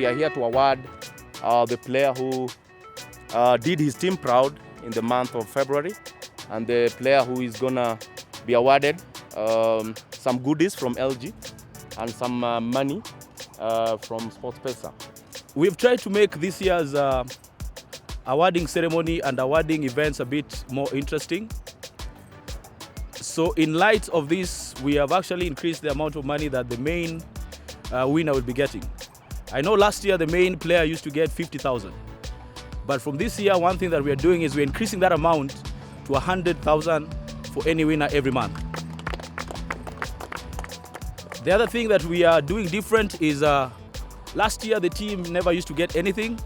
we are here to award the player who did his team proud in the month of February, and the player who is gonna be awarded some goodies from LG and some money from SportPesa. We've tried to make this year's awarding ceremony and awarding events a bit more interesting. So in light of this, we have actually increased the amount of money that the main winner will be getting. I know last year the main player used to get 50,000. But from this year, one thing that we are doing is we're increasing that amount to 100,000 for any winner every month. The other thing that we are doing different is last year the team never used to get anything.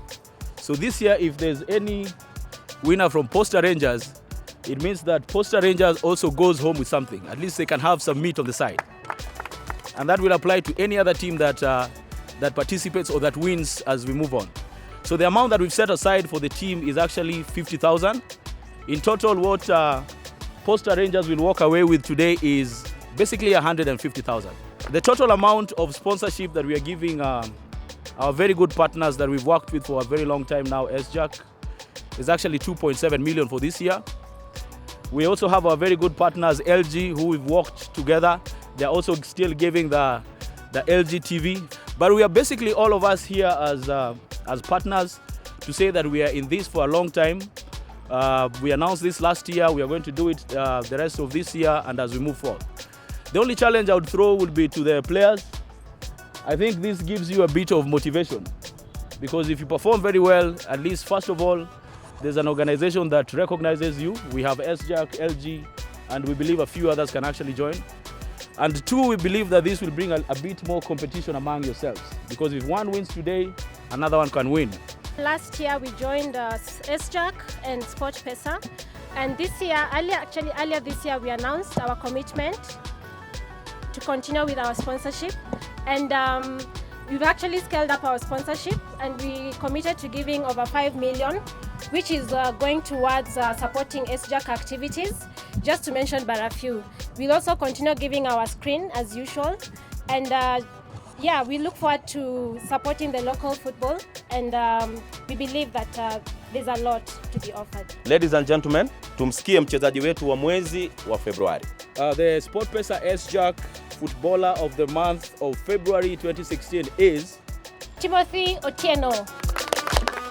So this year, if there's any winner from Posta Rangers, it means that Posta Rangers also goes home with something. At least they can have some meat on the side. And that will apply to any other team that participates or that wins as we move on. So the amount that we've set aside for the team is actually 50,000. In total, what Posta Rangers will walk away with today is basically 150,000. The total amount of sponsorship that we are giving our very good partners that we've worked with for a very long time now, SJAK, is actually 2.7 million for this year. We also have our very good partners, LG, who we've worked together. They're also still giving the LG TV. But we are basically all of us here as partners to say that we are in this for a long time. We announced this last year. We are going to do it the rest of this year and as we move forward. The only challenge I would throw would be to the players. I think this gives you a bit of motivation, because if you perform very well, at least first of all, there's an organization that recognizes you. We have SJAK, LG, and we believe a few others can actually join. And two, we believe that this will bring a bit more competition among yourselves, because if one wins today, another one can win. Last year we joined SJAK and SportPesa, and this year, earlier this year, we announced our commitment to continue with our sponsorship, and we've actually scaled up our sponsorship, and we committed to giving over 5 million, which is going towards supporting SJAK activities, just to mention but a few. We'll also continue giving our screen as usual, and yeah, we look forward to supporting the local football, and we believe that there's a lot to be offered. Ladies and gentlemen, tumsikie mchezaji wetu wa mwezi wa Februari. The SportPesa SJAK Footballer of the Month of February 2016 is Otieno.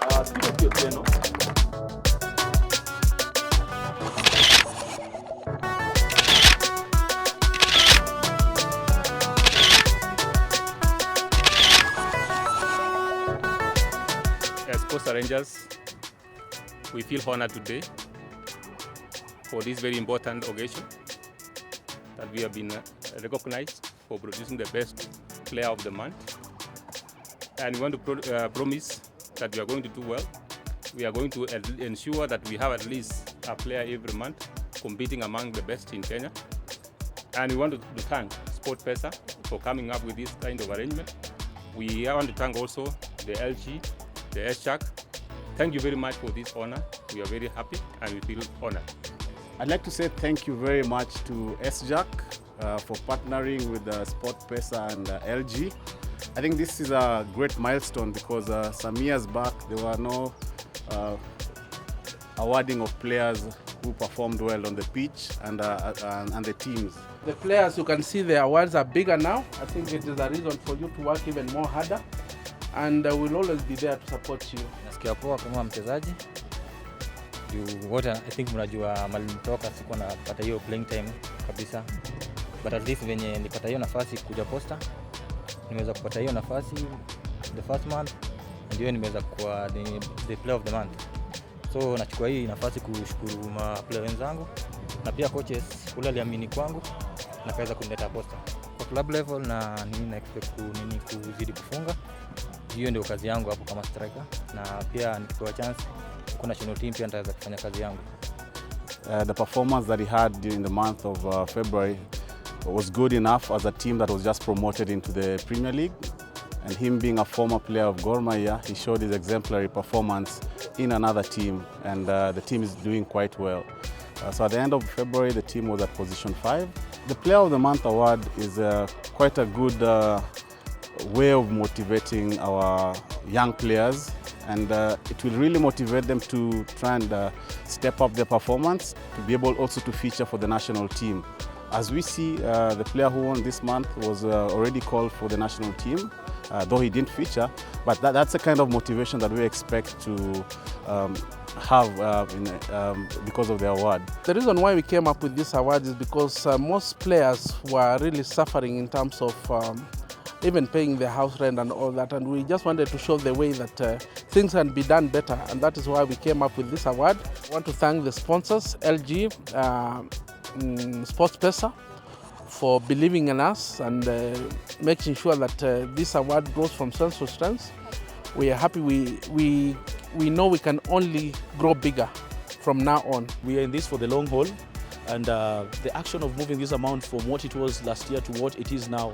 Otieno. As Posta Rangers, we feel honored today for this very important occasion that we have been recognized for producing the best player of the month. And we want to promise that we are going to do well. We are going to ensure that we have at least a player every month competing among the best in Kenya. And we want to thank SportPesa for coming up with this kind of arrangement. We want to thank also the LG, the SJAK. Thank you very much for this honor. We are very happy and we feel honored. I'd like to say thank you very much to SJAK for partnering with SportPesa and LG. I think this is a great milestone because some years back there were no awarding of players who performed well on the pitch and the teams. The players, you can see the awards are bigger now. I think it is a reason for you to work even more harder, and we'll always be there to support you. Nasikia poa kama mchezaji. Wote I think mnajua mali nitoka sikuwa napata hiyo playing time kabisa. But at least venye nilipata hiyo nafasi kuja Posta, nimeweza kupata hiyo nafasi the first month, ndio nimeweza kuwa the player of the month. So nachukua hii nafasi kushukuru player wenzangu na pia coaches kule aliamini kwangu na kaweza kunileta Posta. Kwa club level na nini na expect kuzidi kufunga. Hiyo ndio kazi yangu hapo kama striker, na pia nikipewa chance kuna national team pia nitaweza kufanya kazi yangu. The performance that he had during the month of February was good enough as a team that was just promoted into the Premier League. And him being a former player of Gor Mahia, he showed his exemplary performance in another team, and the team is doing quite well. So at the end of February, the team was at position 5. The Player of the Month award is quite a good way of motivating our young players, and it will really motivate them to try and step up their performance to be able also to feature for the national team. As we see, the player who won this month was already called for the national team, though he didn't feature, but that's the kind of motivation that we expect to have because of the award. The reason why we came up with this award is because most players were really suffering in terms of even paying their house rent and all that, and we just wanted to show the way that things can be done better, and that is why we came up with this award. I want to thank the sponsors, LG, SportPesa, for believing in us and making sure that this award grows from strength to strength. We are happy. We know we can only grow bigger from now on. We are in this for the long haul, and the action of moving this amount from what it was last year to what it is now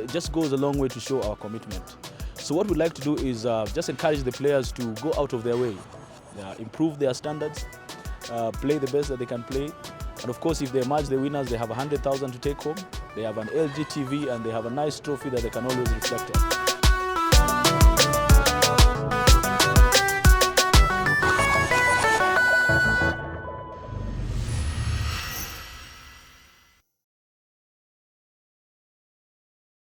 just goes a long way to show our commitment. So what we'd like to do is just encourage the players to go out of their way, improve their standards, play the best that they can play. And of course, if they emerge the winners, they have 100,000 to take home. They have an LG TV and they have a nice trophy that they can always reflect on.